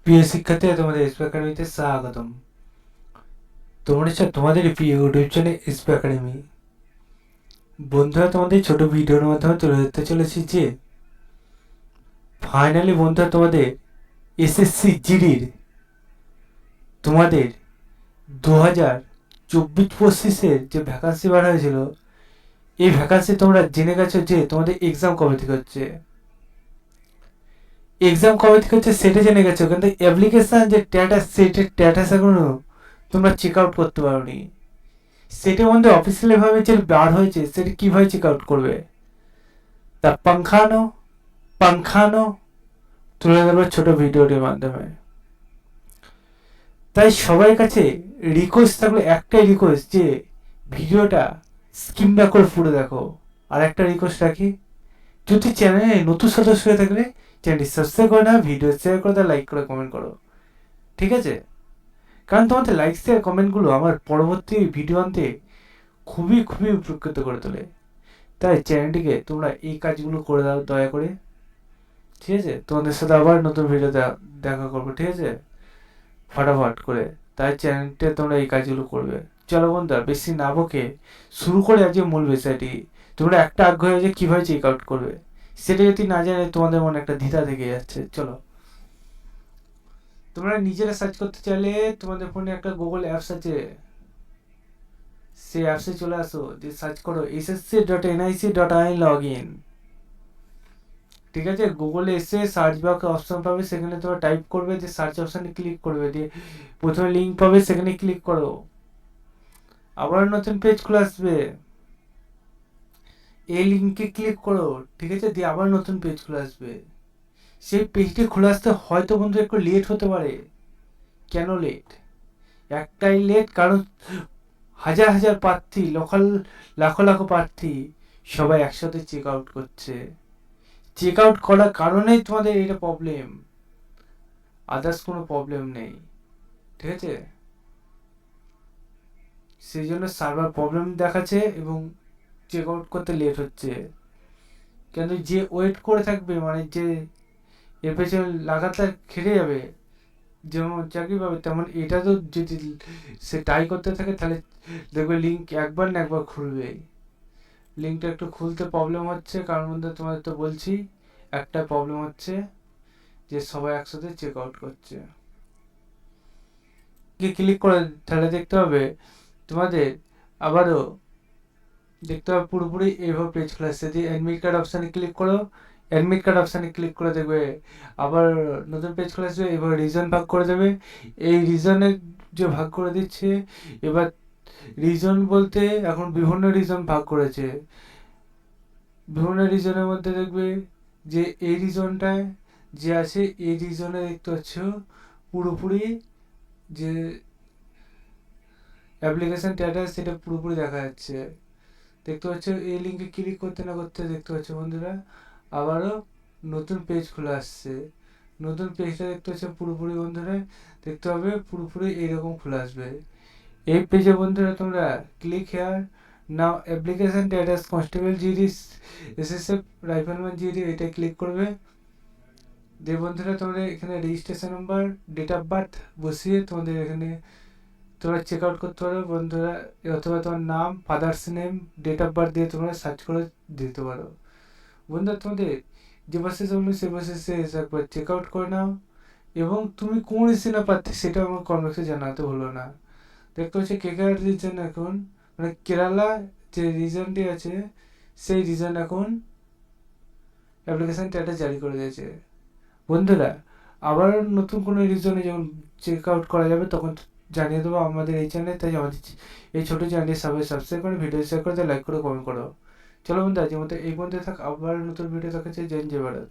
প্রিয় শিক্ষার্থীরা, তোমাদের এসপি একাডেমিতে স্বাগতম। তোমাদের প্রিয় ইউটিউব চ্যানেল এসপি একাডেমি। বন্ধুরা, তোমাদের ছোট ভিডিওর মাধ্যমে তুলে ধরতে চলেছি যে ফাইনালি বন্ধুরা, তোমাদের এসএসসি জিডির তোমাদের 2024-25 যে ভ্যাকান্সি বার হয়েছিল, এই ভ্যাকান্সি তোমরা জেনে গেছো যে তোমাদের এক্সাম কবে থেকে হচ্ছে। সেটা জেনে গেছো, কিন্তু অ্যাপ্লিকেশন যে স্ট্যাটাস, সেটার স্ট্যাটাস এখনো তোমরা চেক আউট করতে পারোনি। সেটা বন্ধু অফিসিয়ালি ভাবে যে বার হয়েছে, সেটা কিভাবে চেক আউট করবে তা পাংখানো তুলে ধরবে ছোট ভিডিওটির মাধ্যমে। তাই সবার কাছে রিকোয়েস্ট থাকলো, একটাই রিকোয়েস্ট যে ভিডিওটা স্কিপ না করে পুরো দেখো। আর একটা রিকোয়েস্ট রাখি, যদি চ্যানেলে নতুন সদস্য হয়ে থাকলে চ্যানেলটি সাবস্ক্রাইব করে না, ভিডিও শেয়ার করে দাও, লাইক করে কমেন্ট করো, ঠিক আছে? কারণ তোমাদের লাইক শেয়ার কমেন্টগুলো আমার পরবর্তী ভিডিও আনতে খুবই খুবই উপকৃত করে তোলে। তাই চ্যানেলটিকে তোমরা এই কাজগুলো করে দাও দয়া করে, ঠিক আছে? তোমাদের সাথে আবার নতুন ভিডিও দেখা করবো, ঠিক আছে? ফাটাফাট করে। তাই চ্যানেলটা তোমরা এই কাজগুলো করবে। চলো বন্ধুরা, বেশি না বকে শুরু করে আজকে মূল বিষয়টি। তোমরা একটা আগ্রহ যে কীভাবে চেক আউট করবে, সেটা যদি না জানে তোমাদের মনে একটা দ্বিধা থেকে যাচ্ছে। চলো, তোমরা নিজেরা সার্চ করতে চাইলে তোমাদের ফোনে একটা গুগল অ্যাপস আছে, সেই অ্যাপসে চলে আসো, যে সার্চ করো ssc.nic.in। ঠিক আছে, গুগলে এসে সার্চ বক্স অপশন পাবে, সেখানে তোমরা টাইপ করবে, যে সার্চ অপশানে ক্লিক করবে, দিয়ে প্রথমে লিঙ্ক পাবে, সেখানে ক্লিক করো। আবার নতুন পেজ খুলে আসবে, এই লিঙ্কে ক্লিক করো, ঠিক আছে? দিয়ে আবার নতুন পেজ খুলে আসবে। সেই পেজটি খুলে আসতে হয়তো বন্ধু একটু লেট হতে পারে। কেন লেট? একটাই লেট, কারণ হাজার হাজার প্রার্থী, লাখো লাখো প্রার্থী সবাই একসাথে চেক আউট করছে। চেক আউট করার কারণেই তোমাদের এটা প্রবলেম, আদার্স কোনো প্রবলেম নেই, ঠিক আছে? সেই জন্য সার্ভার প্রবলেম দেখাচ্ছে এবং চেক আউট করতে লেট হচ্ছে। কিন্তু যে ওয়েট করে থাকবে, মানে যে এর পেছনে লাগাতার খেটে যাবে, যেমন চাকরি পাবে, তেমন এটা তো যদি সে ট্রাই করতে থাকে, তাহলে দেখবে লিঙ্ক একবার না একবার খুলবেই। লিঙ্কটা একটু খুলতে প্রবলেম হচ্ছে, কারণ মধ্যে তোমাদের তো বলছি একটা প্রবলেম হচ্ছে যে সবাই একসাথে চেক আউট করছে। ক্লিক করে তাহলে দেখতে হবে তোমাদের আবারও দেখতে হবে পুরোপুরি এইভাবে পেজ খোলা আসছে। যে অ্যাডমিট কার্ড অপশানে ক্লিক করো, অ্যাডমিট কার্ড অপশানে ক্লিক করে দেখবে আবার নতুন পেজ খোলা আসবে। এবার রিজন ভাগ করে দেবে, এই রিজনে যে ভাগ করে দিচ্ছে, এবার রিজন বলতে এখন বিভিন্ন রিজন ভাগ করেছে। বিভিন্ন রিজনের মধ্যে দেখবে যে এই রিজনটায় যে আছে, এই রিজনে দেখতে পাচ্ছ পুরোপুরি যে অ্যাপ্লিকেশন স্ট্যাটাস, সেটা পুরোপুরি দেখা যাচ্ছে। দেখতে পাচ্ছ এই লিঙ্কে ক্লিক করতে না করতে দেখতে পাচ্ছ বন্ধুরা আবারও নতুন পেজ খুলে আসছে। নতুন পেজটা দেখতে পাচ্ছ পুরোপুরি বন্ধুরা, দেখতে হবে পুরোপুরি এইরকম খুলে আসবে। এই পেজে বন্ধুরা তোমরা ক্লিক হেয়ার নাও application status constable GD SSF rifleman GD, এটা ক্লিক করবে। যে বন্ধুরা তোমরা এখানে registration number, date of birth বসিয়ে তোমাদের এখানে তোমরা চেক আউট করতে পারো বন্ধুরা, অথবা তোমার নাম, father's name, date of birth দিয়ে তোমরা সার্চ করে দিতে পারো। বন্ধুরা, তোমাদের যে বাসে বললো সে বাসে একবার চেক আউট করে নাও, এবং তুমি কোন রিজনে প্রার্থী সেটা আমার কনভেক্সে জানাতে হলো না। দেখতে পাচ্ছি কেকেআর রিজন এখন, মানে কেরালা যে রিজনটি আছে, সেই রিজন এখন অ্যাপ্লিকেশন স্ট্যাটাস জারি করে দিয়েছে। বন্ধুরা, আবার নতুন কোনো রিজনে যখন চেক আউট করা যাবে, তখন জানিয়ে দেবো আমাদের এই চ্যানেলে। তাই আমাদের এই ছোটো চ্যানেলটি সবাই সাবস্ক্রাইব করে, ভিডিও শেয়ার করে, লাইক করে, কমেন্ট করো। চলো বন্ধু, আজকের মতো এই পর্যন্ত থাক, আবার নতুন ভিডিও দেখাচ্ছে। জয় ভারত।